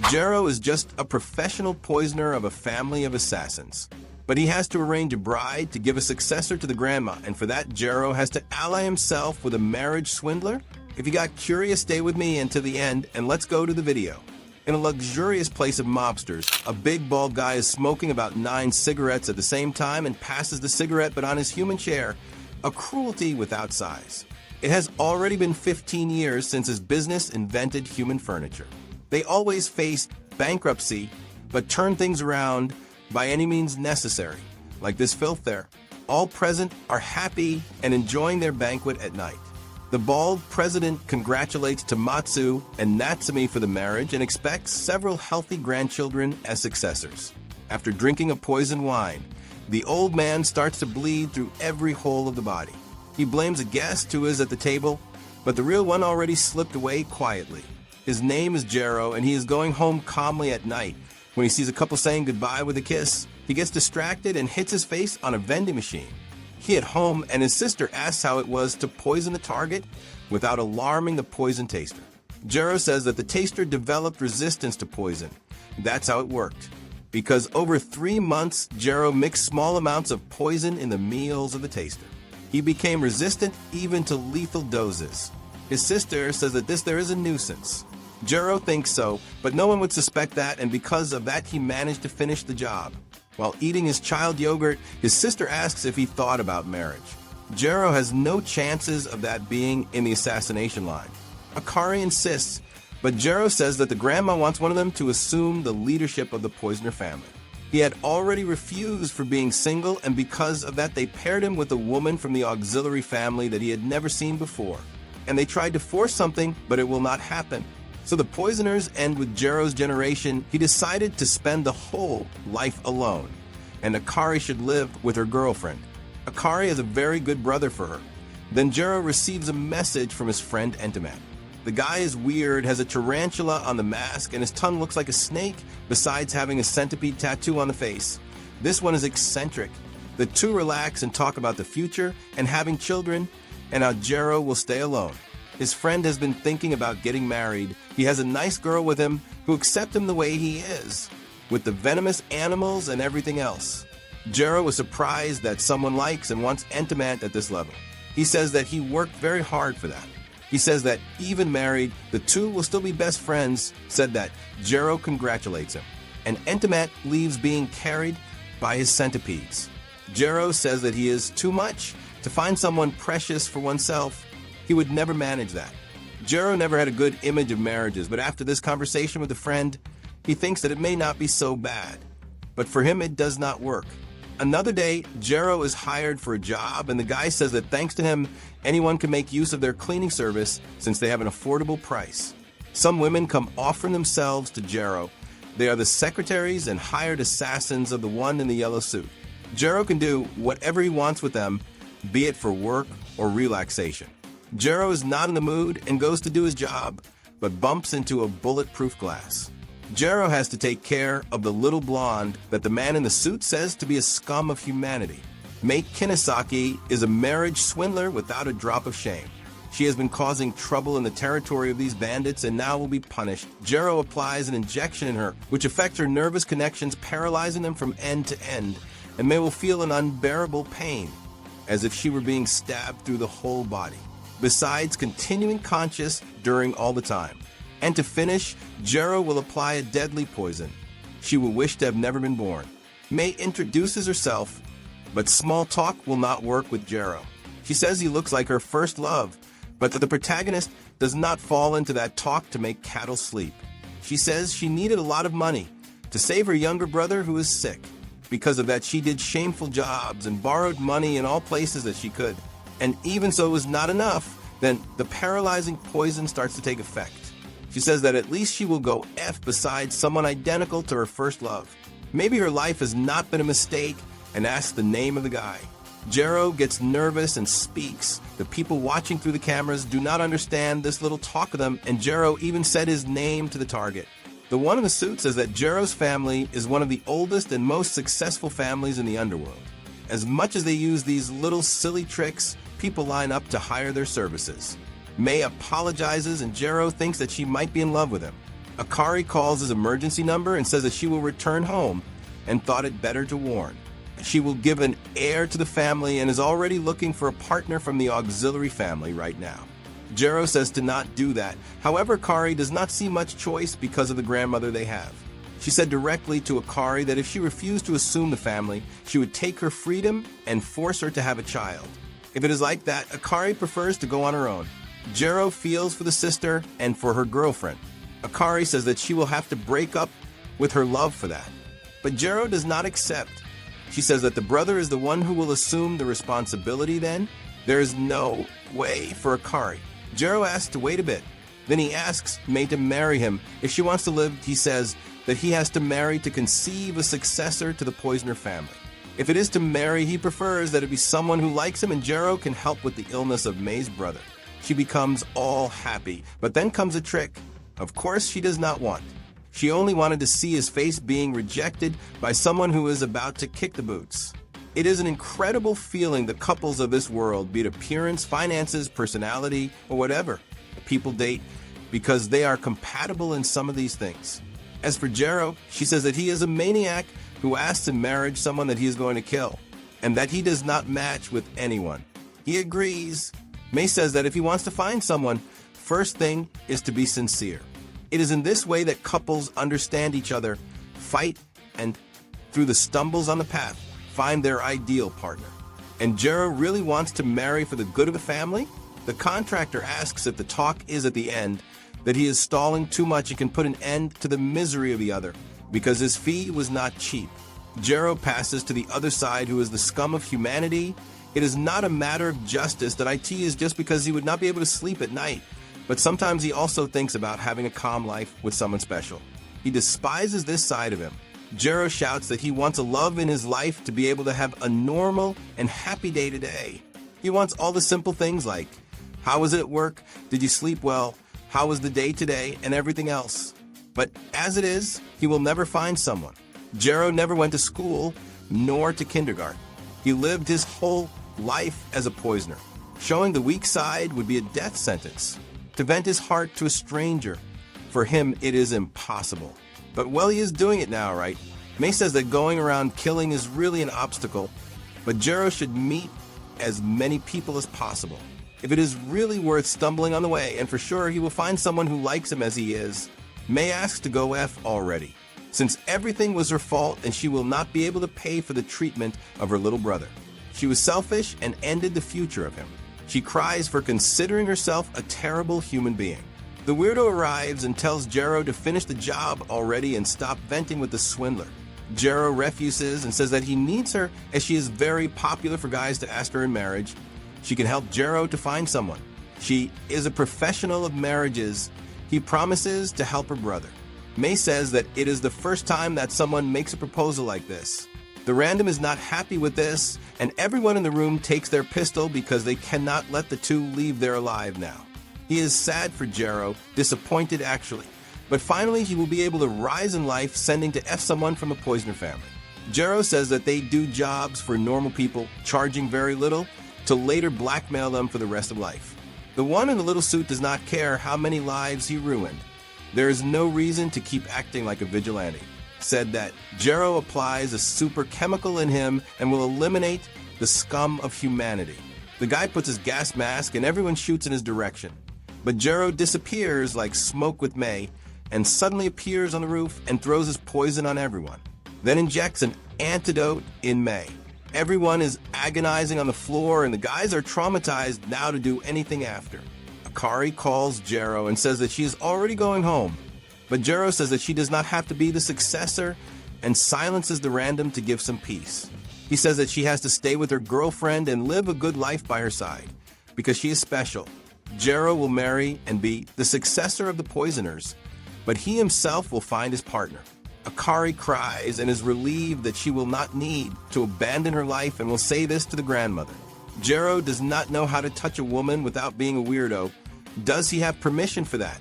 Jero is just a professional poisoner of a family of assassins. But he has to arrange a bride to give a successor to the grandma, and for that, Jero has to ally himself with a marriage swindler? If you got curious, stay with me until the end, and let's go to the video. In a luxurious place of mobsters, a big bald guy is smoking about 9 cigarettes at the same time and passes the cigarette but on his human chair, a cruelty without size. It has already been 15 years since his business invented human furniture. They always faced bankruptcy, but turned things around by any means necessary, like this filth there. All present are happy and enjoying their banquet at night. The bald president congratulates Tomatsu and Natsumi for the marriage and expects several healthy grandchildren as successors. After drinking a poison wine, the old man starts to bleed through every hole of the body. He blames a guest who is at the table, but the real one already slipped away quietly. His name is Jero, and he is going home calmly at night. When he sees a couple saying goodbye with a kiss, he gets distracted and hits his face on a vending machine. He at home, and his sister asks how it was to poison the target without alarming the poison taster. Jero says that the taster developed resistance to poison. That's how it worked. Because over 3 months, Jero mixed small amounts of poison in the meals of the taster. He became resistant even to lethal doses. His sister says that this there is a nuisance. Jero thinks so, but no one would suspect that, and because of that, he managed to finish the job. While eating his child yogurt, his sister asks if he thought about marriage. Jero has no chances of that being in the assassination line. Akari insists, but Jero says that the grandma wants one of them to assume the leadership of the poisoner family. He had already refused for being single, and because of that, they paired him with a woman from the auxiliary family that he had never seen before. And they tried to force something, but it will not happen. So the poisoners end with Jero's generation. He decided to spend the whole life alone, and Akari should live with her girlfriend. Akari is a very good brother for her. Then Jero receives a message from his friend Entimat. The guy is weird, has a tarantula on the mask, and his tongue looks like a snake, besides having a centipede tattoo on the face. This one is eccentric. The two relax and talk about the future and having children, and how Jero will stay alone. His friend has been thinking about getting married. He has a nice girl with him who accepts him the way he is, with the venomous animals and everything else. Jero was surprised that someone likes and wants Entimat at this level. He says that he worked very hard for that. He says that even married, the two will still be best friends, said that Jero congratulates him. And Entimat leaves being carried by his centipedes. Jero says that he is too much to find someone precious for oneself. He would never manage that. Jero never had a good image of marriages, but after this conversation with a friend, he thinks that it may not be so bad. But for him, it does not work. Another day, Jero is hired for a job, and the guy says that thanks to him, anyone can make use of their cleaning service since they have an affordable price. Some women come offering themselves to Jero. They are the secretaries and hired assassins of the one in the yellow suit. Jero can do whatever he wants with them, be it for work or relaxation. Jero is not in the mood and goes to do his job, but bumps into a bulletproof glass. Jero has to take care of the little blonde that the man in the suit says to be a scum of humanity. Mate Kinesaki is a marriage swindler without a drop of shame. She has been causing trouble in the territory of these bandits and now will be punished. Jero applies an injection in her, which affects her nervous connections, paralyzing them from end to end, and May will feel an unbearable pain, as if she were being stabbed through the whole body, besides continuing conscious during all the time. And to finish, Jero will apply a deadly poison. She will wish to have never been born. May introduces herself, but small talk will not work with Jero. She says he looks like her first love, but that the protagonist does not fall into that talk to make cattle sleep. She says she needed a lot of money to save her younger brother who is sick. Because of that, she did shameful jobs and borrowed money in all places that she could. And even so it was not enough, then the paralyzing poison starts to take effect. She says that at least she will go F beside someone identical to her first love. Maybe her life has not been a mistake, and asks the name of the guy. Jero gets nervous and speaks. The people watching through the cameras do not understand this little talk of them, and Jero even said his name to the target. The one in the suit says that Jero's family is one of the oldest and most successful families in the underworld. As much as they use these little silly tricks, people line up to hire their services. May apologizes and Jero thinks that she might be in love with him. Akari calls his emergency number and says that she will return home and thought it better to warn. She will give an heir to the family and is already looking for a partner from the auxiliary family right now. Jero says to not do that. However, Akari does not see much choice because of the grandmother they have. She said directly to Akari that if she refused to assume the family, she would take her freedom and force her to have a child. If it is like that, Akari prefers to go on her own. Jero feels for the sister and for her girlfriend. Akari says that she will have to break up with her love for that. But Jero does not accept. She says that the brother is the one who will assume the responsibility then. There is no way for Akari. Jero asks to wait a bit. Then he asks May to marry him. If she wants to live, he says that he has to marry to conceive a successor to the Poisoner family. If it is to marry, he prefers that it be someone who likes him, and Jero can help with the illness of May's brother. She becomes all happy, but then comes a trick. Of course, she does not want. She only wanted to see his face being rejected by someone who is about to kick the boots. It is an incredible feeling the couples of this world, be it appearance, finances, personality, or whatever, people date because they are compatible in some of these things. As for Jero, she says that he is a maniac who asks in marriage someone that he is going to kill, and that he does not match with anyone. He agrees. May says that if he wants to find someone, first thing is to be sincere. It is in this way that couples understand each other, fight, and through the stumbles on the path, find their ideal partner. And Jero really wants to marry for the good of the family? The contractor asks if the talk is at the end, that he is stalling too much and can put an end to the misery of the other, because his fee was not cheap. Jero passes to the other side, who is the scum of humanity. It is not a matter of justice that IT is just because he would not be able to sleep at night, but sometimes he also thinks about having a calm life with someone special. He despises this side of him. Jero shouts that he wants a love in his life to be able to have a normal and happy day to day. He wants all the simple things like, how was it at work? Did you sleep well? How was the day today? And everything else. But as it is, he will never find someone. Jero never went to school, nor to kindergarten. He lived his whole life as a poisoner. Showing the weak side would be a death sentence. To vent his heart to a stranger, for him it is impossible. But well, he is doing it now, right? May says that going around killing is really an obstacle, but Jero should meet as many people as possible. If it is really worth stumbling on the way, and for sure he will find someone who likes him as he is, May asks to go F already, since everything was her fault and she will not be able to pay for the treatment of her little brother. She was selfish and ended the future of him. She cries for considering herself a terrible human being. The weirdo arrives and tells Jero to finish the job already and stop venting with the swindler. Jero refuses and says that he needs her as she is very popular for guys to ask her in marriage. She can help Jero to find someone. She is a professional of marriages. He promises to help her brother. May says that it is the first time that someone makes a proposal like this. The random is not happy with this, and everyone in the room takes their pistol because they cannot let the two leave there alive now. He is sad for Jero, disappointed actually, but finally he will be able to rise in life, sending to F someone from the Poisoner family. Jero says that they do jobs for normal people, charging very little, to later blackmail them for the rest of life. The one in the little suit does not care how many lives he ruined. There is no reason to keep acting like a vigilante. Said that Jero applies a super chemical in him and will eliminate the scum of humanity. The guy puts his gas mask and everyone shoots in his direction. But Jero disappears like smoke with May and suddenly appears on the roof and throws his poison on everyone. Then injects an antidote in May. Everyone is agonizing on the floor and the guys are traumatized now to do anything after. Akari calls Jero and says that she is already going home. But Jero says that she does not have to be the successor and silences the random to give some peace. He says that she has to stay with her girlfriend and live a good life by her side because she is special. Jero will marry and be the successor of the Poisoners, but he himself will find his partner. Akari cries and is relieved that she will not need to abandon her life and will say this to the grandmother. Jero does not know how to touch a woman without being a weirdo. Does he have permission for that?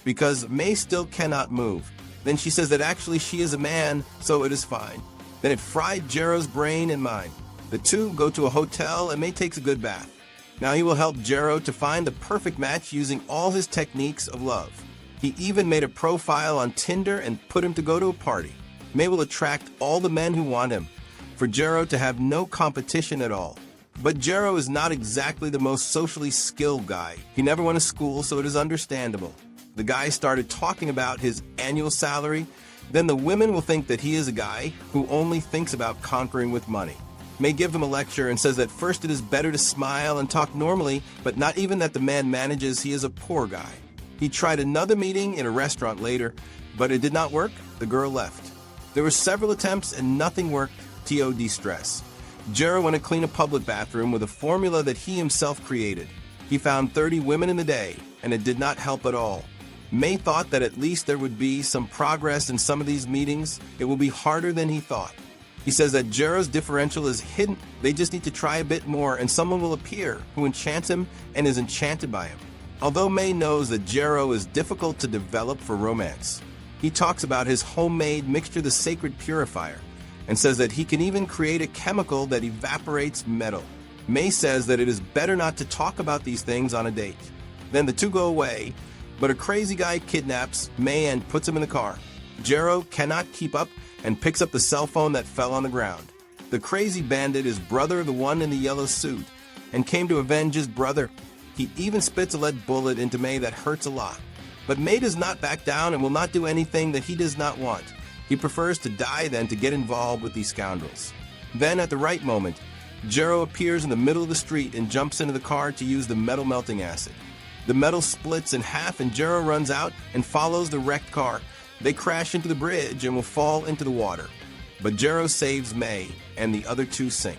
Because May still cannot move. Then she says that actually she is a man, so it is fine. Then it fried Jero's brain and mind. The two go to a hotel and May takes a good bath. Now he will help Jero to find the perfect match using all his techniques of love. He even made a profile on Tinder and put him to go to a party. May will attract all the men who want him, for Jero to have no competition at all. But Jero is not exactly the most socially skilled guy. He never went to school, so it is understandable. The guy started talking about his annual salary, then the women will think that he is a guy who only thinks about conquering with money. May give him a lecture and says that first it is better to smile and talk normally, but not even that the man manages he is a poor guy. He tried another meeting in a restaurant later, but it did not work. The girl left. There were several attempts and nothing worked. TOD stress. Jero went to clean a public bathroom with a formula that he himself created. He found 30 women in the day, and it did not help at all. May thought that at least there would be some progress in some of these meetings. It will be harder than he thought. He says that Jero's differential is hidden. They just need to try a bit more, and someone will appear who enchants him and is enchanted by him. Although May knows that Jero is difficult to develop for romance, he talks about his homemade mixture, the sacred purifier, and says that he can even create a chemical that evaporates metal. May says that it is better not to talk about these things on a date. Then the two go away, but a crazy guy kidnaps May and puts him in the car. Jero cannot keep up and picks up the cell phone that fell on the ground. The crazy bandit is brother of the one in the yellow suit and came to avenge his brother. He even spits a lead bullet into May that hurts a lot. But May does not back down and will not do anything that he does not want. He prefers to die than to get involved with these scoundrels. Then, at the right moment, Jero appears in the middle of the street and jumps into the car to use the metal melting acid. The metal splits in half and Jero runs out and follows the wrecked car. They crash into the bridge and will fall into the water. But Jero saves May, and the other two sink.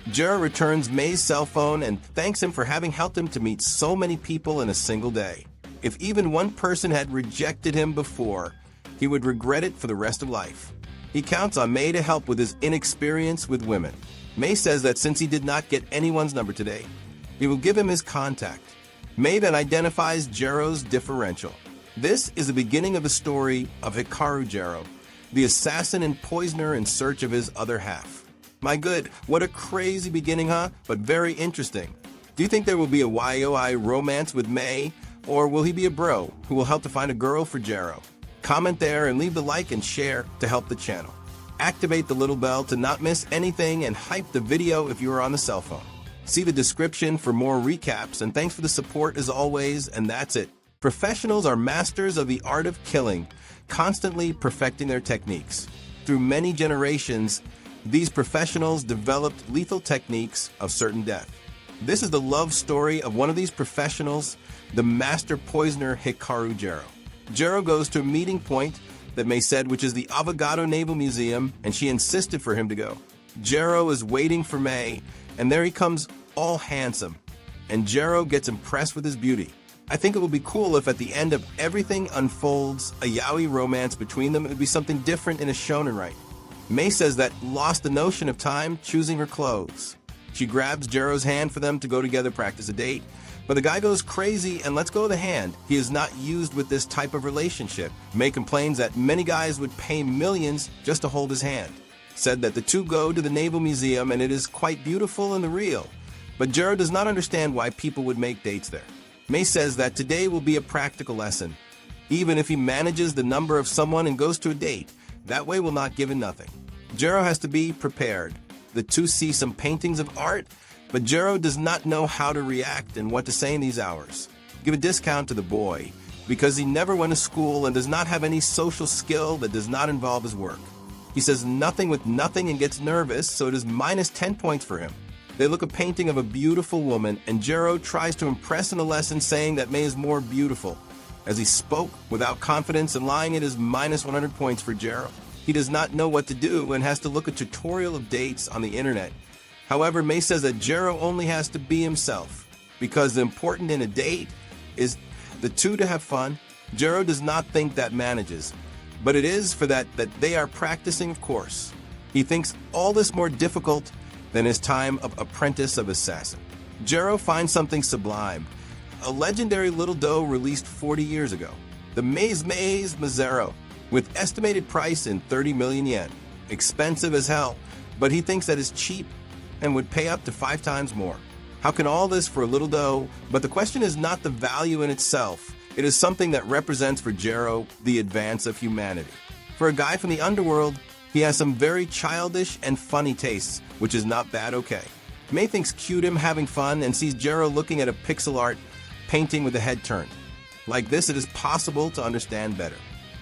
Jero returns May's cell phone and thanks him for having helped him to meet so many people in a single day. If even one person had rejected him before, he would regret it for the rest of life. He counts on May to help with his inexperience with women. May says that since he did not get anyone's number today, he will give him his contact. May then identifies Jero's differential. This is the beginning of the story of Hikaru Jero, the assassin and poisoner in search of his other half. My good, what a crazy beginning, huh? But very interesting. Do you think there will be a YOI romance with May, or will he be a bro who will help to find a girl for Jero? Comment there and leave the like and share to help the channel. Activate the little bell to not miss anything and hype the video if you are on the cell phone. See the description for more recaps, and thanks for the support as always, and that's it. Professionals are masters of the art of killing, constantly perfecting their techniques. Through many generations, these professionals developed lethal techniques of certain death. This is the love story of one of these professionals, the master poisoner Hikaru Jero. Jero goes to a meeting point that May said, which is the Avogado Naval Museum, and she insisted for him to go. Jero is waiting for May, and there he comes all handsome, and Jero gets impressed with his beauty. I think it would be cool if at the end of everything unfolds a yaoi romance between them. It would be something different in a shonen right. May says that lost the notion of time choosing her clothes. She grabs Jero's hand for them to go together practice a date, but the guy goes crazy and lets go of the hand. He is not used with this type of relationship. May complains that many guys would pay millions just to hold his hand. Said that the two go to the Naval Museum and it is quite beautiful and real, but Jero does not understand why people would make dates there. May says that today will be a practical lesson. Even if he manages the number of someone and goes to a date, that way will not give him nothing. Jero has to be prepared. The two see some paintings of art, but Jero does not know how to react and what to say in these hours. Give a discount to the boy because he never went to school and does not have any social skill that does not involve his work. He says nothing with nothing and gets nervous, so it is minus 10 points for him. They look a painting of a beautiful woman, and Jero tries to impress in the lesson saying that May is more beautiful. As he spoke without confidence and lying, it is minus 100 points for Jero. He does not know what to do and has to look a tutorial of dates on the internet. However, May says that Jero only has to be himself because the important in a date is the two to have fun. Jero does not think that manages, but it is for that they are practicing, of course. He thinks all this more difficult than his time of apprentice of assassin. Jero finds something sublime, a legendary little doe released 40 years ago, the Maze Mazzaro, with estimated price in 30 million yen. Expensive as hell, but he thinks that is cheap and would pay up to 5 times more. How can all this for a little doe? But the question is not the value in itself, It is something that represents for Jero the advance of humanity. For a guy from the underworld, he has some very childish and funny tastes, which is not bad okay. May thinks cute him having fun and sees Jero looking at a pixel art painting with the head turned. Like this, it is possible to understand better.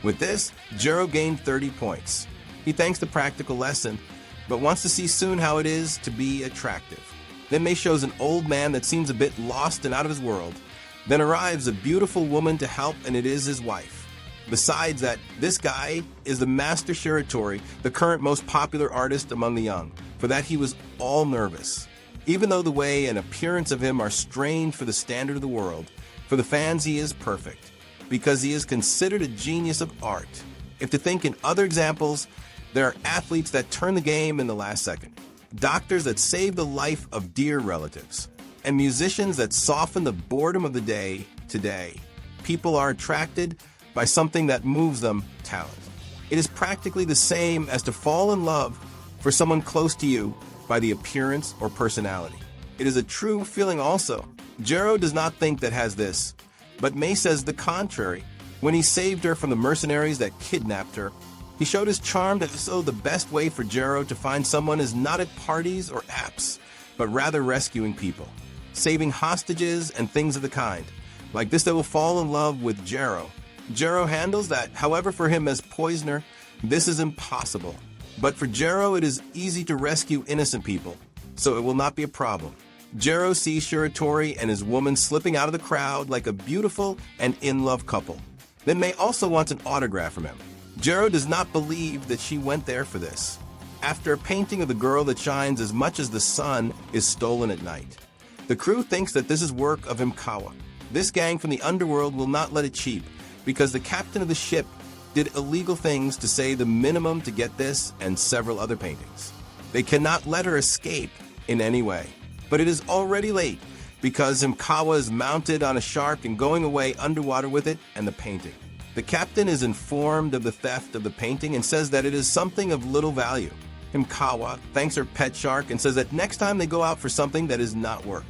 With this, Jero gained 30 points. He thanks the practical lesson, but wants to see soon how it is to be attractive. Then May shows an old man that seems a bit lost and out of his world. Then arrives a beautiful woman to help, and it is his wife. Besides that, this guy is the master Shiratori, the current most popular artist among the young. For that, he was all nervous. Even though the way and appearance of him are strained for the standard of the world, for the fans he is perfect, because he is considered a genius of art. If to think in other examples, there are athletes that turn the game in the last second, doctors that save the life of dear relatives, and musicians that soften the boredom of the day today. People are attracted by something that moves them, talent. It is practically the same as to fall in love for someone close to you by the appearance or personality. It is a true feeling also. Jero does not think that has this, but May says the contrary. When he saved her from the mercenaries that kidnapped her, he showed his charm that so the best way for Jero to find someone is not at parties or apps, but rather rescuing people, saving hostages and things of the kind. Like this, they will fall in love with Jero. Jero handles that. However, for him as poisoner, this is impossible. But for Jero, it is easy to rescue innocent people, so it will not be a problem. Jero sees Shiratori and his woman slipping out of the crowd like a beautiful and in-love couple. Then May also wants an autograph from him. Jero does not believe that she went there for this. After a painting of the girl that shines as much as the sun is stolen at night, the crew thinks that this is work of Imkawa. This gang from the underworld will not let it cheap, because the captain of the ship did illegal things to say the minimum to get this and several other paintings. They cannot let her escape in any way. But it is already late, because Imkawa is mounted on a shark and going away underwater with it and the painting. The captain is informed of the theft of the painting and says that it is something of little value. Imkawa thanks her pet shark and says that next time they go out for something that is not work.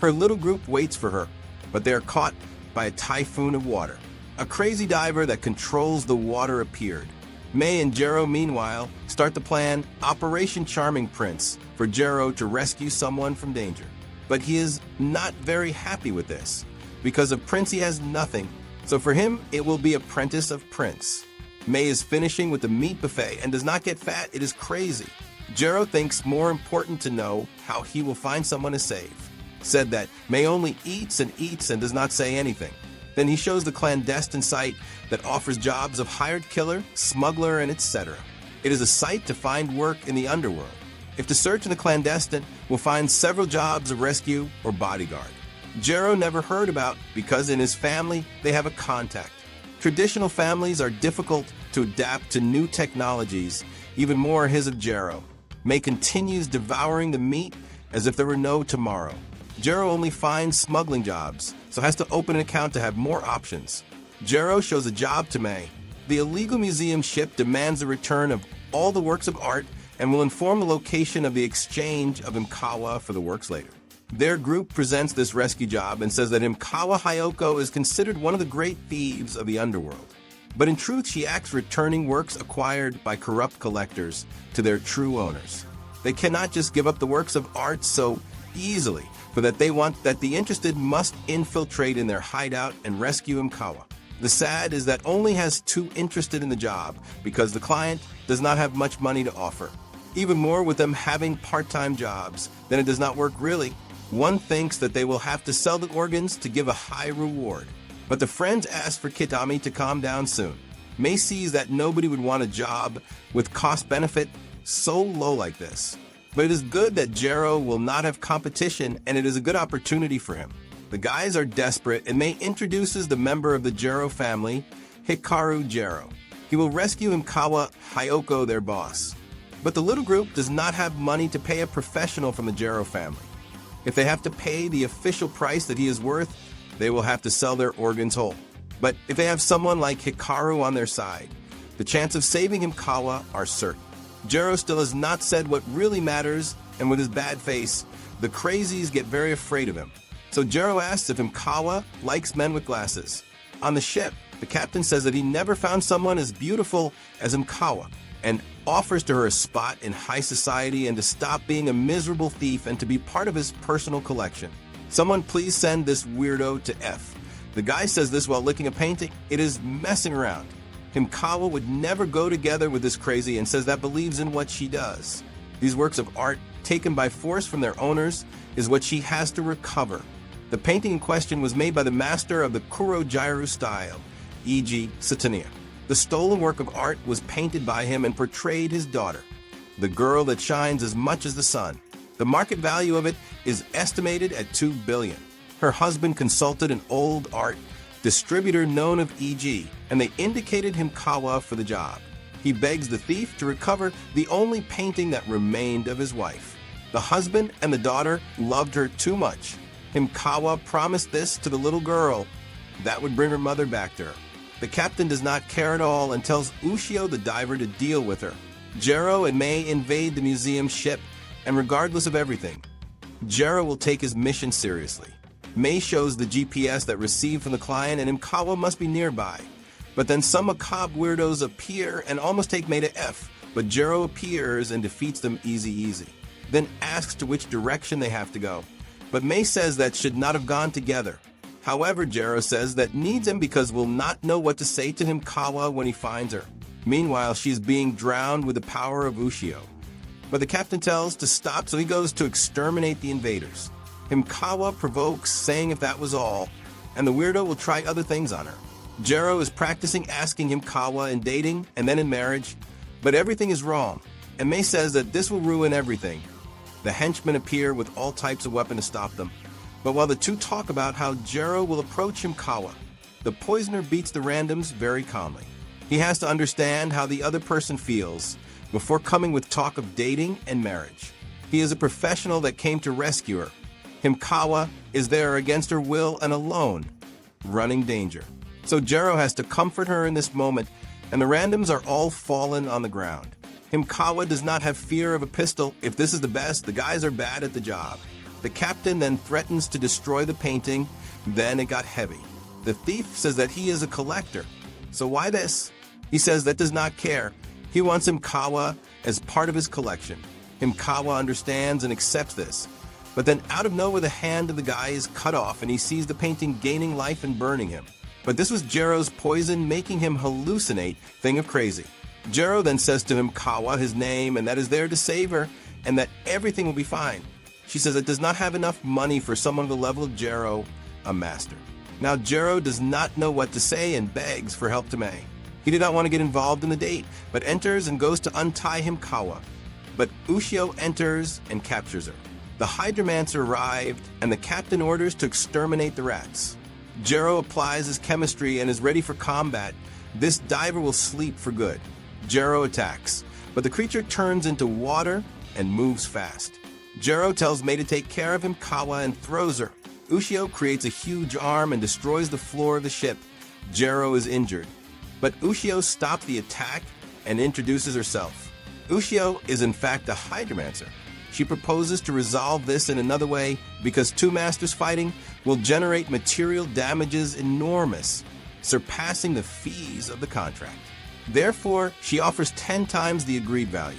Her little group waits for her, but they are caught by a typhoon of water. A crazy diver that controls the water appeared. May and Jero, meanwhile, start the plan Operation Charming Prince for Jero to rescue someone from danger. But he is not very happy with this. Because of Prince, he has nothing. So for him, it will be Apprentice of Prince. May is finishing with the meat buffet and does not get fat. It is crazy. Jero thinks more important to know how he will find someone to save. Said that May only eats and does not say anything. Then he shows the clandestine site that offers jobs of hired killer, smuggler, and etc. It is a site to find work in the underworld. If to search in the clandestine, we'll find several jobs of rescue or bodyguard. Jero never heard about because in his family they have a contact. Traditional families are difficult to adapt to new technologies, even more his of Jero. May continues devouring the meat as if there were no tomorrow. Jero only finds smuggling jobs, so has to open an account to have more options. Jero shows a job to May. The illegal museum ship demands the return of all the works of art and will inform the location of the exchange of Imkawa for the works later. Their group presents this rescue job and says that Imkawa Hyoko is considered one of the great thieves of the underworld. But in truth, she acts returning works acquired by corrupt collectors to their true owners. They cannot just give up the works of art so easily, for that they want that the interested must infiltrate in their hideout and rescue Imkawa. The sad is that only has two interested in the job because the client does not have much money to offer. Even more with them having part-time jobs, then it does not work really. One thinks that they will have to sell the organs to give a high reward. But the friends ask for Kitami to calm down soon. May sees that nobody would want a job with cost-benefit so low like this. But it is good that Jero will not have competition, and it is a good opportunity for him. The guys are desperate, and May introduces the member of the Jero family, Hikaru Jero. He will rescue Imkawa Hyoko, their boss. But the little group does not have money to pay a professional from the Jero family. If they have to pay the official price that he is worth, they will have to sell their organs whole. But if they have someone like Hikaru on their side, the chance of saving Imkawa are certain. Jero still has not said what really matters, and with his bad face, the crazies get very afraid of him. So Jero asks if Imkawa likes men with glasses. On the ship, the captain says that he never found someone as beautiful as Mkawa and offers to her a spot in high society and to stop being a miserable thief and to be part of his personal collection. Someone please send this weirdo to F. The guy says this while licking a painting. It is messing around. Mkawa would never go together with this crazy and says that believes in what she does. These works of art, taken by force from their owners, is what she has to recover. The painting in question was made by the master of the Kurojiru style, e.g. Satania. The stolen work of art was painted by him and portrayed his daughter, the girl that shines as much as the sun. The market value of it is estimated at $2 billion. Her husband consulted an old art distributor known of E.G., and they indicated Mkawa for the job. He begs the thief to recover the only painting that remained of his wife. The husband and the daughter loved her too much. Mkawa promised this to the little girl. That would bring her mother back to her. The captain does not care at all and tells Ushio the diver to deal with her. Jero and Mei invade the museum ship, and regardless of everything, Jero will take his mission seriously. Mei shows the GPS that received from the client and Mkawa must be nearby. But then some macabre weirdos appear and almost take Mei to F, but Jero appears and defeats them easy, then asks to which direction they have to go. But Mei says that should not have gone together. However, Jero says that needs him because will not know what to say to Mkawa when he finds her. Meanwhile, she's being drowned with the power of Ushio. But the captain tells to stop, so he goes to exterminate the invaders. Mkawa provokes, saying if that was all, and the weirdo will try other things on her. Jero is practicing asking Mkawa in dating and then in marriage, but everything is wrong, and Mei says that this will ruin everything. The henchmen appear with all types of weapons to stop them, but while the two talk about how Jero will approach Mkawa, the poisoner beats the randoms very calmly. He has to understand how the other person feels before coming with talk of dating and marriage. He is a professional that came to rescue her. Mkawa is there against her will and alone, running danger. So Jero has to comfort her in this moment, and the randoms are all fallen on the ground. Mkawa does not have fear of a pistol. If this is the best, the guys are bad at the job. The captain then threatens to destroy the painting. Then it got heavy. The thief says that he is a collector. So why this? He says that does not care. He wants Mkawa as part of his collection. Mkawa understands and accepts this. But then out of nowhere, the hand of the guy is cut off and he sees the painting gaining life and burning him. But this was Jero's poison, making him hallucinate, thing of crazy. Jero then says to Mkawa his name and that is there to save her and that everything will be fine. She says it does not have enough money for someone of the level of Jero, a master. Now Jero does not know what to say and begs for help to Mei. He did not want to get involved in the date, but enters and goes to untie Mkawa. But Ushio enters and captures her. The Hydromancer arrived, and the captain orders to exterminate the rats. Jero applies his chemistry and is ready for combat. This diver will sleep for good. Jero attacks, but the creature turns into water and moves fast. Jero tells Mei to take care of Mkawa and throws her. Ushio creates a huge arm and destroys the floor of the ship. Jero is injured, but Ushio stops the attack and introduces herself. Ushio is in fact a Hydromancer. She proposes to resolve this in another way because two masters fighting will generate material damages enormous, surpassing the fees of the contract. Therefore, she offers 10 times the agreed value.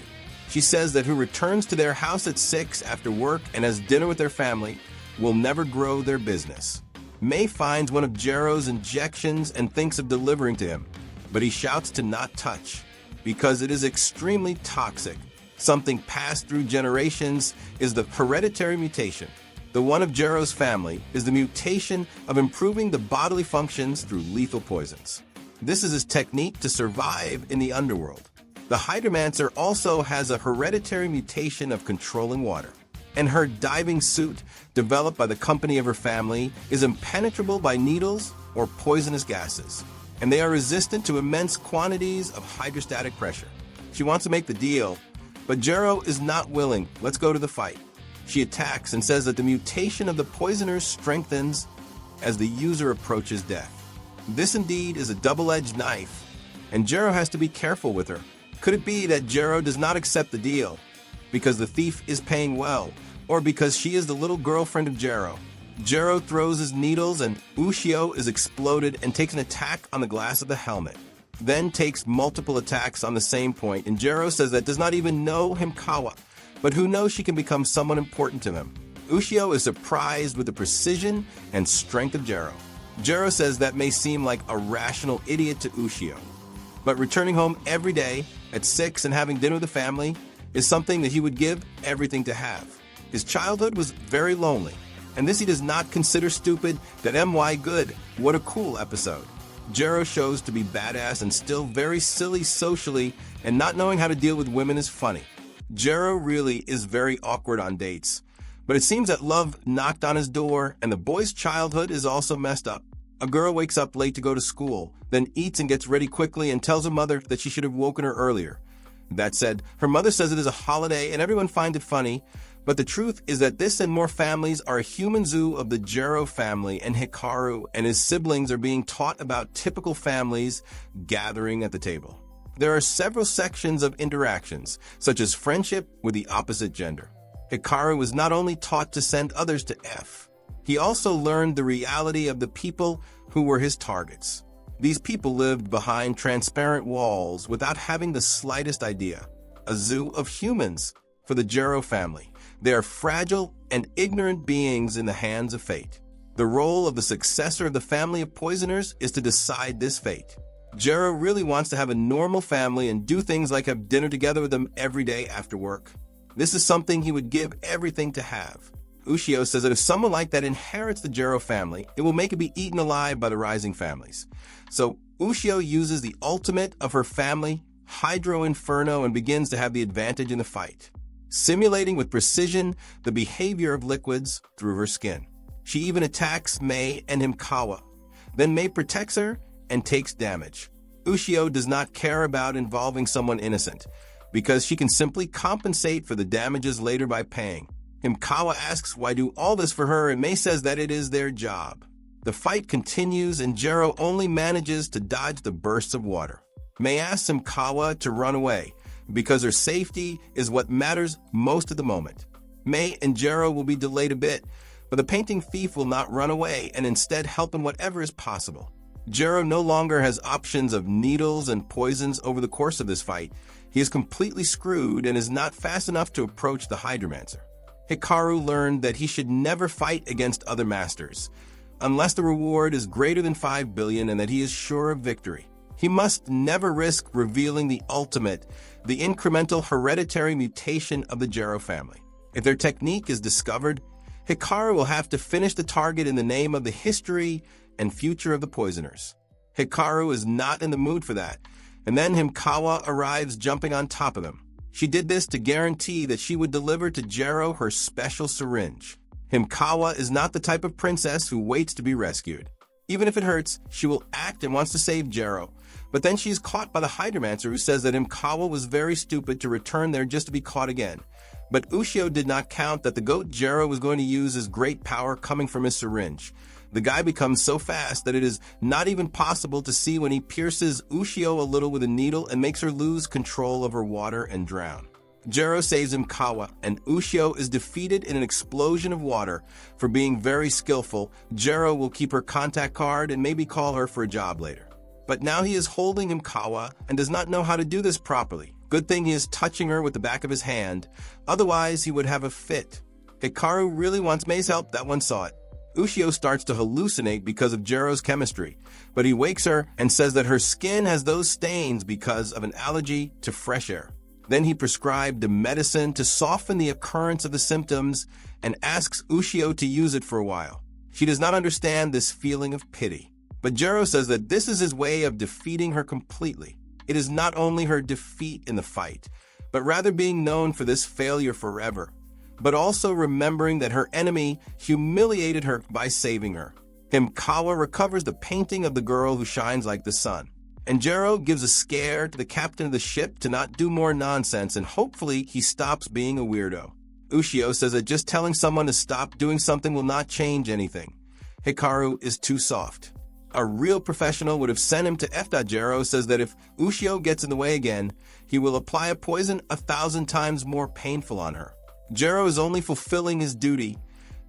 She says that who returns to their house at 6 after work and has dinner with their family will never grow their business. Mei finds one of Jero's injections and thinks of delivering to him, but he shouts to not touch because it is extremely toxic. Something passed through generations is the hereditary mutation. The one of Jero's family is the mutation of improving the bodily functions through lethal poisons. This is his technique to survive in the underworld. The Hydromancer also has a hereditary mutation of controlling water, and her diving suit, developed by the company of her family, is impenetrable by needles or poisonous gases, and they are resistant to immense quantities of hydrostatic pressure. She wants to make the deal, but Jero is not willing. Let's go to the fight. She attacks and says that the mutation of the poisoners strengthens as the user approaches death. This indeed is a double-edged knife, and Jero has to be careful with her. Could it be that Jero does not accept the deal because the thief is paying well, or because she is the little girlfriend of Jero? Jero throws his needles and Ushio is exploded and takes an attack on the glass of the helmet. Then takes multiple attacks on the same point, and Jero says that does not even know Himikawa, but who knows she can become someone important to him. Ushio is surprised with the precision and strength of Jero. Jero says that may seem like a rational idiot to Ushio, but returning home every day at 6 and having dinner with the family is something that he would give everything to have. His childhood was very lonely, and this he does not consider stupid. That my good, what a cool episode. Jero shows to be badass and still very silly socially, and not knowing how to deal with women is funny. Jero really is very awkward on dates, but it seems that love knocked on his door and the boy's childhood is also messed up. A girl wakes up late to go to school, then eats and gets ready quickly and tells her mother that she should have woken her earlier. That said, her mother says it is a holiday and everyone finds it funny, but the truth is that this and more families are a human zoo of the Jero family, and Hikaru and his siblings are being taught about typical families gathering at the table. There are several sections of interactions, such as friendship with the opposite gender. Hikaru was not only taught to send others to F, he also learned the reality of the people who were his targets. These people lived behind transparent walls without having the slightest idea. A zoo of humans for the Jero family. They are fragile and ignorant beings in the hands of fate. The role of the successor of the family of poisoners is to decide this fate. Jero really wants to have a normal family and do things like have dinner together with them every day after work. This is something he would give everything to have. Ushio says that if someone like that inherits the Jero family, it will make it be eaten alive by the rising families. So Ushio uses the ultimate of her family, Hydro Inferno, and begins to have the advantage in the fight, simulating with precision the behavior of liquids through her skin. She even attacks Mei and Himikawa. Then Mei protects her and takes damage. Ushio does not care about involving someone innocent, because she can simply compensate for the damages later by paying. Himikawa asks why do all this for her, and Mei says that it is their job. The fight continues and Jero only manages to dodge the bursts of water. Mei asks Himikawa to run away, because her safety is what matters most at the moment. Mei and Jero will be delayed a bit, but the painting thief will not run away and instead help in whatever is possible. Jero no longer has options of needles and poisons over the course of this fight. He is completely screwed and is not fast enough to approach the Hydromancer. Hikaru learned that he should never fight against other masters, unless the reward is greater than 5 billion and that he is sure of victory. He must never risk revealing the ultimate, the incremental hereditary mutation of the Jero family. If their technique is discovered, Hikaru will have to finish the target in the name of the history and future of the poisoners. Hikaru is not in the mood for that, and then Himikawa arrives jumping on top of him. She did this to guarantee that she would deliver to Jero her special syringe. Himikawa is not the type of princess who waits to be rescued. Even if it hurts, she will act and wants to save Jero. But then she is caught by the Hydromancer, who says that Himikawa was very stupid to return there just to be caught again. But Ushio did not count that the goat Jero was going to use his great power coming from his syringe. The guy becomes so fast that it is not even possible to see when he pierces Ushio a little with a needle and makes her lose control of her water and drown. Jero saves Himikawa, and Ushio is defeated in an explosion of water. For being very skillful, Jero will keep her contact card and maybe call her for a job later. But now he is holding Himikawa and does not know how to do this properly. Good thing he is touching her with the back of his hand, otherwise he would have a fit. Hikaru really wants Mei's help, that one saw it. Ushio starts to hallucinate because of Jero's chemistry, but he wakes her and says that her skin has those stains because of an allergy to fresh air. Then he prescribed a medicine to soften the occurrence of the symptoms and asks Ushio to use it for a while. She does not understand this feeling of pity, but Jero says that this is his way of defeating her completely. It is not only her defeat in the fight, but rather being known for this failure forever, but also remembering that her enemy humiliated her by saving her. Himikawa recovers the painting of the girl who shines like the sun. And Jero gives a scare to the captain of the ship to not do more nonsense, and hopefully he stops being a weirdo. Ushio says that just telling someone to stop doing something will not change anything. Hikaru is too soft. A real professional would have sent him to F. Jero says that if Ushio gets in the way again, he will apply a poison 1,000 times more painful on her. Jero is only fulfilling his duty,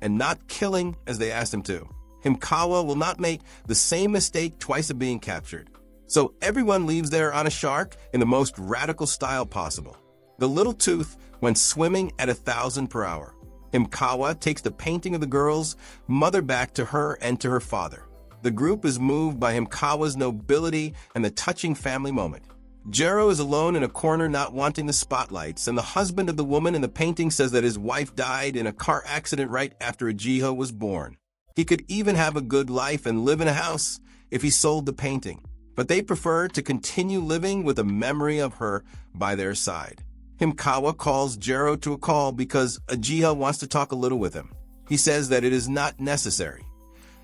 and not killing as they asked him to. Himkawa will not make the same mistake twice of being captured. So everyone leaves there on a shark in the most radical style possible. The little tooth went swimming at 1,000 per hour. Himkawa takes the painting of the girl's mother back to her and to her father. The group is moved by Himkawa's nobility and the touching family moment. Jero is alone in a corner not wanting the spotlights, and the husband of the woman in the painting says that his wife died in a car accident right after Ajiha was born. He could even have a good life and live in a house if he sold the painting, but they prefer to continue living with a memory of her by their side. Himkawa calls Jero to a call because Ajiha wants to talk a little with him. He says that it is not necessary.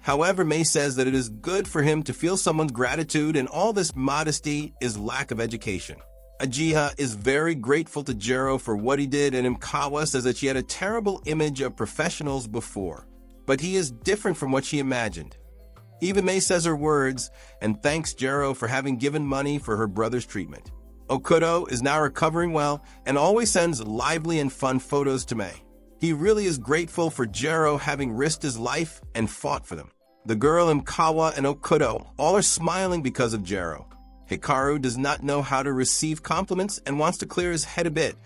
However, May says that it is good for him to feel someone's gratitude, and all this modesty is lack of education. Ajiha is very grateful to Jero for what he did, and Himkawa says that she had a terrible image of professionals before, but he is different from what she imagined. Even May says her words and thanks Jero for having given money for her brother's treatment. Okudo is now recovering well and always sends lively and fun photos to May. He really is grateful for Jero having risked his life and fought for them. The girl Himkawa and Okudo all are smiling because of Jero. Hikaru does not know how to receive compliments and wants to clear his head a bit.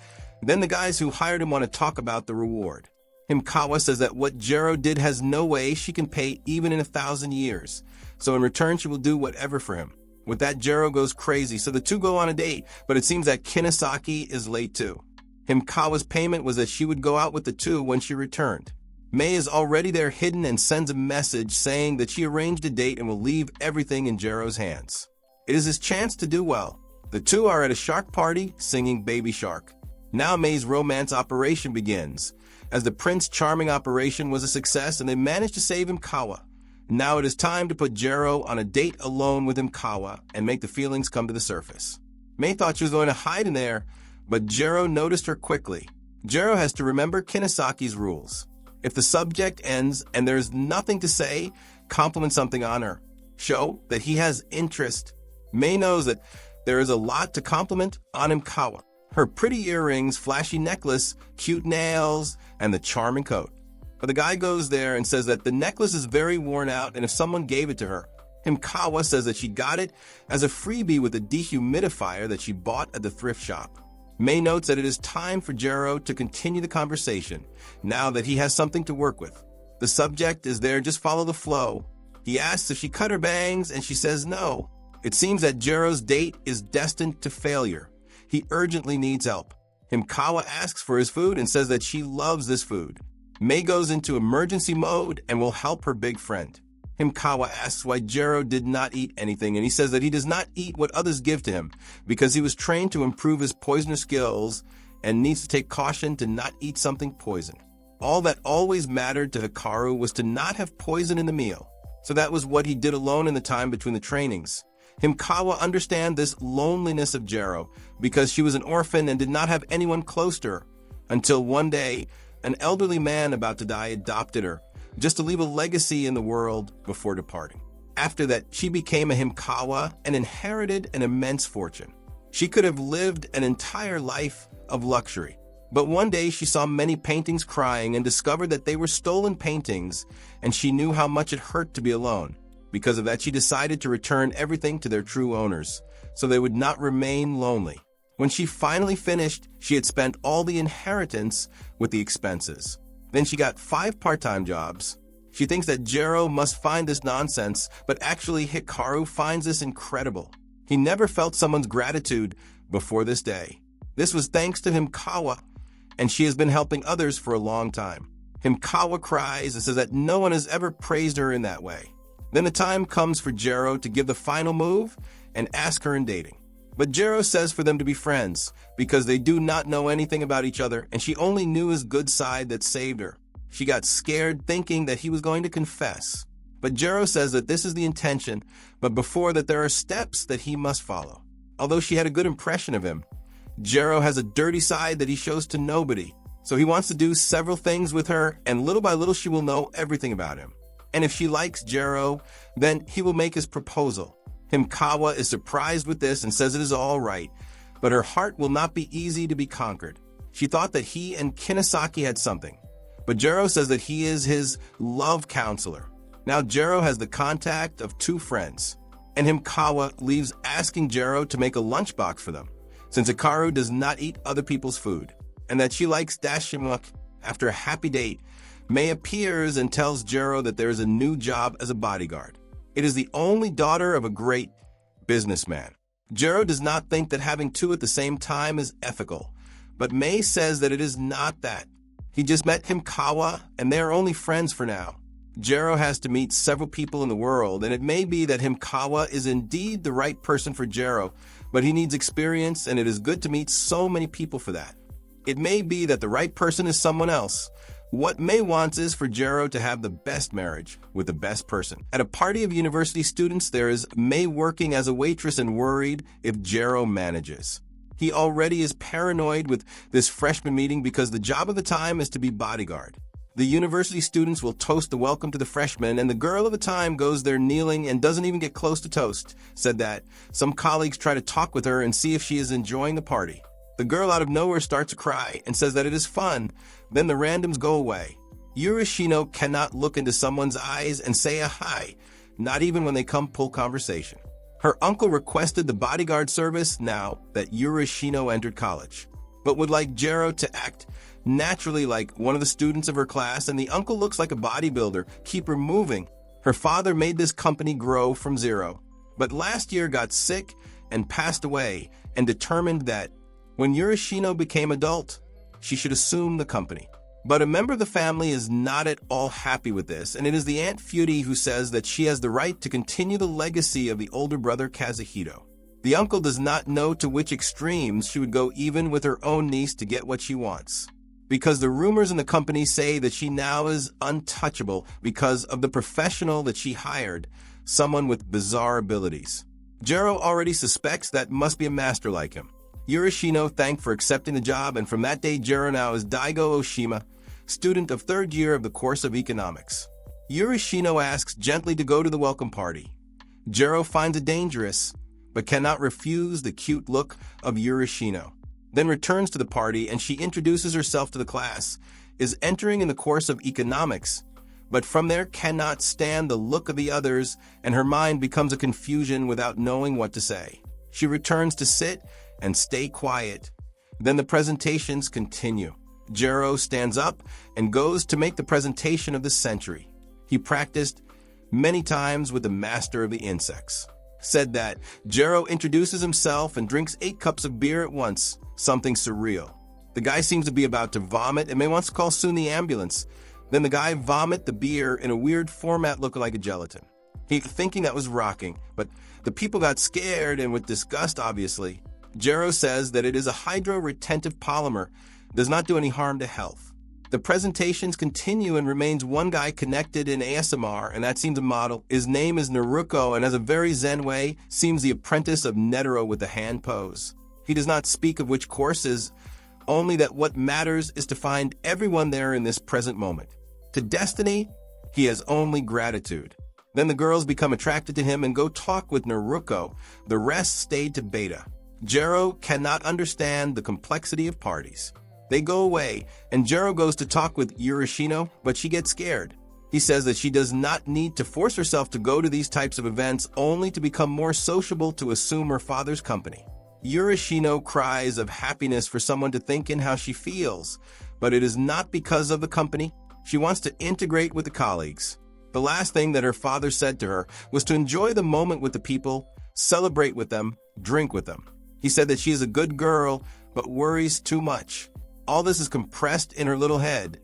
Then the guys who hired him want to talk about the reward. Himkawa says that what Jero did has no way she can pay even in 1,000 years. So in return, she will do whatever for him. With that, Jero goes crazy, so the two go on a date, but it seems that Kinesaki is late too. Himkawa's payment was that she would go out with the two when she returned. May is already there hidden and sends a message saying that she arranged a date and will leave everything in Jero's hands. It is his chance to do well. The two are at a shark party singing Baby Shark. Now May's romance operation begins, as the Prince Charming operation was a success and they managed to save Himkawa. Now it is time to put Jero on a date alone with Himkawa and make the feelings come to the surface. May thought she was going to hide in there, but Jero noticed her quickly. Jero has to remember Kinesaki's rules. If the subject ends and there's nothing to say, compliment something on her. Show that he has interest. May knows that there is a lot to compliment on Himkawa. Her pretty earrings, flashy necklace, cute nails, and the charming coat. But the guy goes there and says that the necklace is very worn out and if someone gave it to her. Himkawa says that she got it as a freebie with a dehumidifier that she bought at the thrift shop. May notes that it is time for Jero to continue the conversation, now that he has something to work with. The subject is there, just follow the flow. He asks if she cut her bangs, and she says no. It seems that Jero's date is destined to failure. He urgently needs help. Himkawa asks for his food and says that she loves this food. May goes into emergency mode and will help her big friend. Himkawa asks why Jero did not eat anything, and he says that he does not eat what others give to him because he was trained to improve his poisoner skills and needs to take caution to not eat something poisoned. All that always mattered to Hikaru was to not have poison in the meal, so that was what he did alone in the time between the trainings. Himkawa understands this loneliness of Jero because she was an orphan and did not have anyone close to her, until one day, an elderly man about to die adopted her, just to leave a legacy in the world before departing. After that, she became a Himkawa and inherited an immense fortune. She could have lived an entire life of luxury. But one day she saw many paintings crying and discovered that they were stolen paintings, and she knew how much it hurt to be alone. Because of that, she decided to return everything to their true owners, so they would not remain lonely. When she finally finished, she had spent all the inheritance with the expenses. Then she got 5 part-time jobs. She thinks that Jero must find this nonsense, but actually Hikaru finds this incredible. He never felt someone's gratitude before this day. This was thanks to Himkawa, and she has been helping others for a long time. Himkawa cries and says that no one has ever praised her in that way. Then the time comes for Jero to give the final move and ask her in dating. But Jero says for them to be friends, because they do not know anything about each other, and she only knew his good side that saved her. She got scared thinking that he was going to confess. But Jero says that this is the intention, but before that there are steps that he must follow. Although she had a good impression of him, Jero has a dirty side that he shows to nobody. So he wants to do several things with her, and little by little she will know everything about him. And if she likes Jero, then he will make his proposal. Himkawa is surprised with this and says it is all right, but her heart will not be easy to be conquered. She thought that he and Kinesaki had something, But Jiro says that he is his love counselor. Now Jiro has the contact of two friends, and Himikawa leaves asking Jiro to make a lunchbox for them, since Hikaru does not eat other people's food, and that she likes dashimuk. After a happy date, Mei appears and tells Jiro that there is a new job as a bodyguard. It is the only daughter of a great businessman. Jiro does not think that having two at the same time is ethical, but Mei says that it is not that. He just met Himikawa, and they are only friends for now. Jiro has to meet several people in the world, and it may be that Himikawa is indeed the right person for Jiro, but he needs experience, and it is good to meet so many people for that. It may be that the right person is someone else. What Mei wants is for Jiro to have the best marriage with the best person. At a party of university students, there is Mei working as a waitress and worried if Jiro manages. He already is paranoid with this freshman meeting because the job of the time is to be bodyguard. The university students will toast the welcome to the freshmen, and the girl of the time goes there kneeling and doesn't even get close to toast. Said that some colleagues try to talk with her and see if she is enjoying the party. The girl out of nowhere starts to cry and says that it is fun. Then the randoms go away. Urashino cannot look into someone's eyes and say a hi, not even when they come pull conversation. Her uncle requested the bodyguard service now that Urashino entered college, but would like Jiro to act naturally like one of the students of her class, and the uncle looks like a bodybuilder. Keep her moving. Her father made this company grow from zero, but last year got sick and passed away, and determined that when Urashino became adult, she should assume the company. But a member of the family is not at all happy with this, and it is the Aunt Fudy who says that she has the right to continue the legacy of the older brother Kazuhito. The uncle does not know to which extremes she would go even with her own niece to get what she wants, because the rumors in the company say that she now is untouchable because of the professional that she hired, someone with bizarre abilities. Jiro already suspects that must be a master like him. Urashino thanked for accepting the job, and from that day Jiro now is Daigo Oshima, student of third year of the course of economics. Urashino asks gently to go to the welcome party. Jiro finds it dangerous, but cannot refuse the cute look of Urashino. Then returns to the party, and she introduces herself to the class, is entering in the course of economics, but from there cannot stand the look of the others, and her mind becomes a confusion without knowing what to say. She returns to sit and stay quiet. Then the presentations continue. Jiro stands up and goes to make the presentation of the century. He practiced many times with the master of the insects. Said that Jiro introduces himself and drinks 8 cups of beer at once, something surreal. The guy seems to be about to vomit and may wants to call soon the ambulance. Then the guy vomit the beer in a weird format looking like a gelatin. He thinking that was rocking, but the people got scared and with disgust obviously. Jiro says that it is a hydro-retentive polymer, does not do any harm to health. The presentations continue and remains one guy connected in ASMR, and that seems a model. His name is Naruko and has a very zen way, seems the apprentice of Netero with the hand pose. He does not speak of which courses, only that what matters is to find everyone there in this present moment. To destiny, he has only gratitude. Then the girls become attracted to him and go talk with Naruko. The rest stayed to beta. Jiro cannot understand the complexity of parties. They go away, and Jiro goes to talk with Urashino, but she gets scared. He says that she does not need to force herself to go to these types of events, only to become more sociable to assume her father's company. Urashino cries of happiness for someone to think in how she feels, but it is not because of the company. She wants to integrate with the colleagues. The last thing that her father said to her was to enjoy the moment with the people, celebrate with them, drink with them. He said that she is a good girl, but worries too much. All this is compressed in her little head.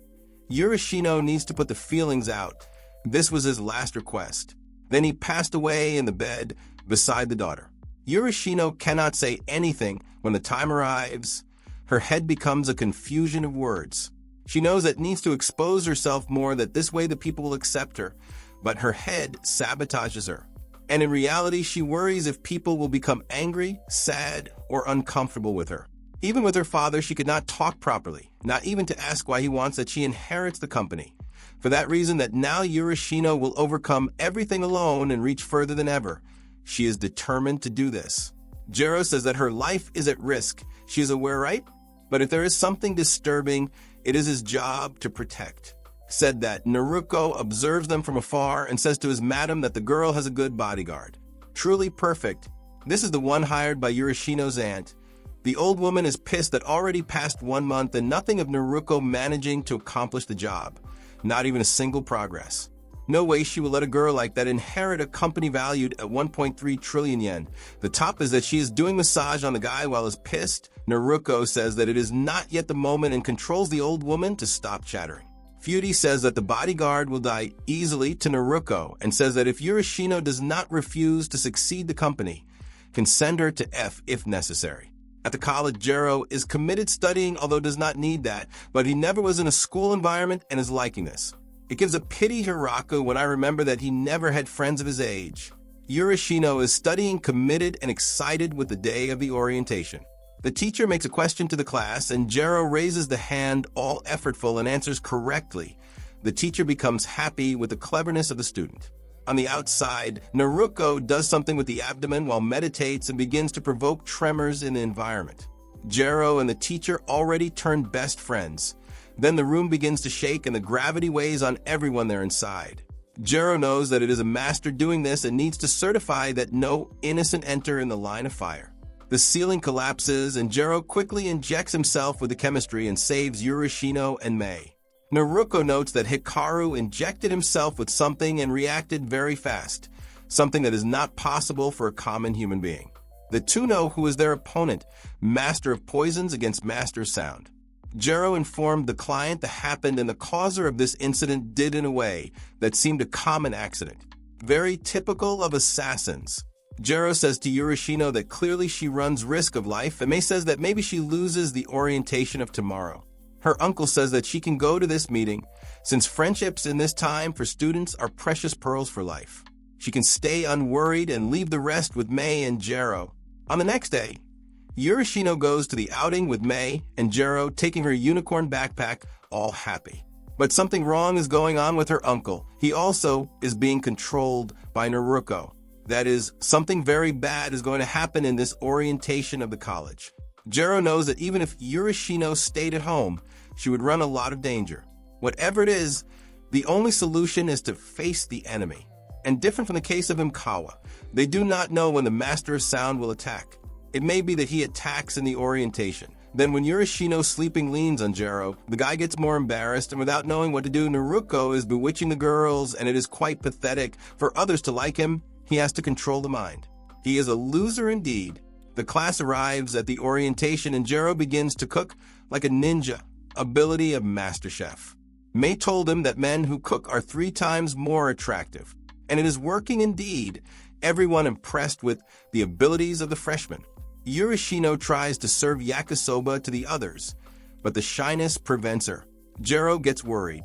Urashino needs to put the feelings out. This was his last request. Then he passed away in the bed beside the daughter. Urashino cannot say anything when the time arrives. Her head becomes a confusion of words. She knows that needs to expose herself more, that this way the people will accept her, but her head sabotages her. And in reality, she worries if people will become angry, sad, or uncomfortable with her. Even with her father, she could not talk properly, not even to ask why he wants that she inherits the company. For that reason that now Urashino will overcome everything alone and reach further than ever. She is determined to do this. Jiro says that her life is at risk. She is aware, right? But if there is something disturbing, It is his job to protect. Said that Naruko observes them from afar and says to his madam that the girl has a good bodyguard. Truly perfect. This is the one hired by Urashino's aunt. The old woman is pissed that already passed 1 month and nothing of Naruko managing to accomplish the job. Not even a single progress. No way she will let a girl like that inherit a company valued at 1.3 trillion yen. The top is that she is doing massage on the guy while is pissed. Naruko says that it is not yet the moment and controls the old woman to stop chattering. Fudy says that the bodyguard will die easily to Naruko and says that if Urashino does not refuse to succeed the company, can send her to F if necessary. At the college, Jero is committed studying, although does not need that, but he never was in a school environment and is liking this. It gives a pity Hiraku when I remember that he never had friends of his age. Urashino is studying, committed, and excited with the day of the orientation. The teacher makes a question to the class, and Jero raises the hand, all effortful, and answers correctly. The teacher becomes happy with the cleverness of the student. On the outside, Naruko does something with the abdomen while meditates and begins to provoke tremors in the environment. Jero and the teacher already turned best friends. Then the room begins to shake and the gravity weighs on everyone there inside. Jero knows that it is a master doing this and needs to certify that no innocent enter in the line of fire. The ceiling collapses and Jero quickly injects himself with the chemistry and saves Urashino and Mei. Naruko notes that Hikaru injected himself with something and reacted very fast, something that is not possible for a common human being. The two know who is their opponent, Master of Poisons against Master of Sound. Jero informed the client that happened and the causer of this incident did in a way that seemed a common accident. Very typical of assassins. Jero says to Urashino that clearly she runs risk of life and Mei says that maybe she loses the orientation of tomorrow. Her uncle says that she can go to this meeting, since friendships in this time for students are precious pearls for life. She can stay unworried and leave the rest with Mei and Jero. On the next day, Urashino goes to the outing with Mei and Jero taking her unicorn backpack, all happy. But something wrong is going on with her uncle. He also is being controlled by Naruko. That is, something very bad is going to happen in this orientation of the college. Jero knows that even if Urashino stayed at home, she would run a lot of danger. Whatever it is, the only solution is to face the enemy. And different from the case of Imkawa, they do not know when the Master of Sound will attack. It may be that he attacks in the orientation. Then when Urashino sleeping leans on Jero, the guy gets more embarrassed, and without knowing what to do, Naruko is bewitching the girls, and it is quite pathetic. For others to like him, he has to control the mind. He is a loser indeed. The class arrives at the orientation and Jero begins to cook like a ninja, ability of Master Chef. Mei told him that men who cook are 3 times more attractive. And it is working indeed, everyone impressed with the abilities of the freshman. Urashino tries to serve yakisoba to the others, but the shyness prevents her. Jero gets worried,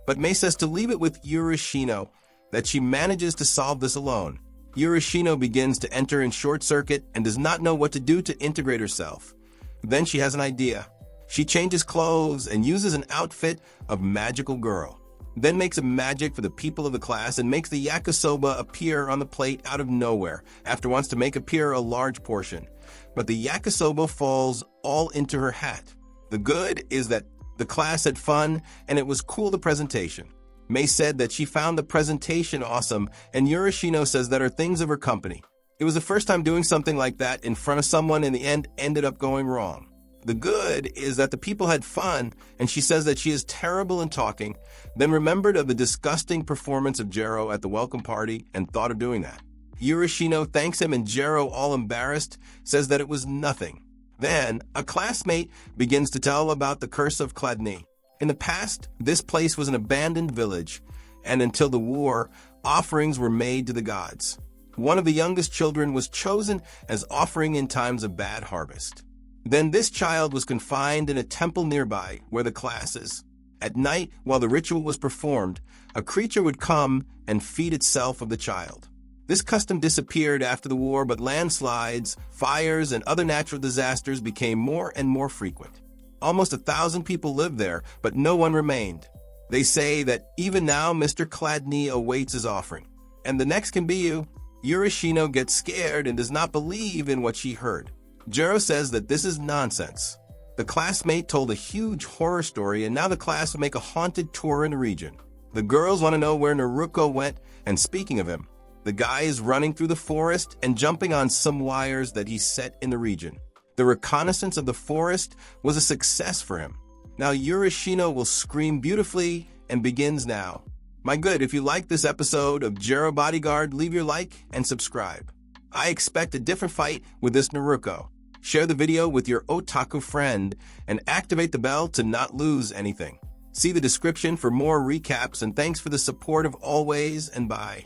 but Mei says to leave it with Urashino, that she manages to solve this alone. Urashino begins to enter in short circuit and does not know what to do to integrate herself. Then she has an idea. She changes clothes and uses an outfit of magical girl. Then makes a magic for the people of the class and makes the yakisoba appear on the plate out of nowhere, after wants to make appear a large portion. But the yakisoba falls all into her hat. The good is that the class had fun and it was cool the presentation. Mei said that she found the presentation awesome, and Urashino says that are things of her company. It was the first time doing something like that in front of someone, in the end ended up going wrong. The good is that the people had fun, and she says that she is terrible in talking, then remembered of the disgusting performance of Jero at the welcome party and thought of doing that. Urashino thanks him and Jero, all embarrassed, says that it was nothing. Then, a classmate begins to tell about the curse of Kladni. In the past, this place was an abandoned village, and until the war, offerings were made to the gods. One of the youngest children was chosen as offering in times of bad harvest. Then this child was confined in a temple nearby where the class is. At night, while the ritual was performed, a creature would come and feed itself of the child. This custom disappeared after the war, but landslides, fires, and other natural disasters became more and more frequent. Almost 1,000 people lived there, but no one remained. They say that even now Mr. Kladni awaits his offering. And the next can be you. Urashino gets scared and does not believe in what she heard. Jero says that this is nonsense. The classmate told a huge horror story, and now the class will make a haunted tour in the region. The girls want to know where Naruto went, and speaking of him, the guy is running through the forest and jumping on some wires that he set in the region. The reconnaissance of the forest was a success for him. Now Urashino will scream beautifully and begins now. My good, if you like this episode of Jero Bodyguard, leave your like and subscribe. I expect a different fight with this Naruto. Share the video with your otaku friend and activate the bell to not lose anything. See the description for more recaps, and thanks for the support of always, and bye.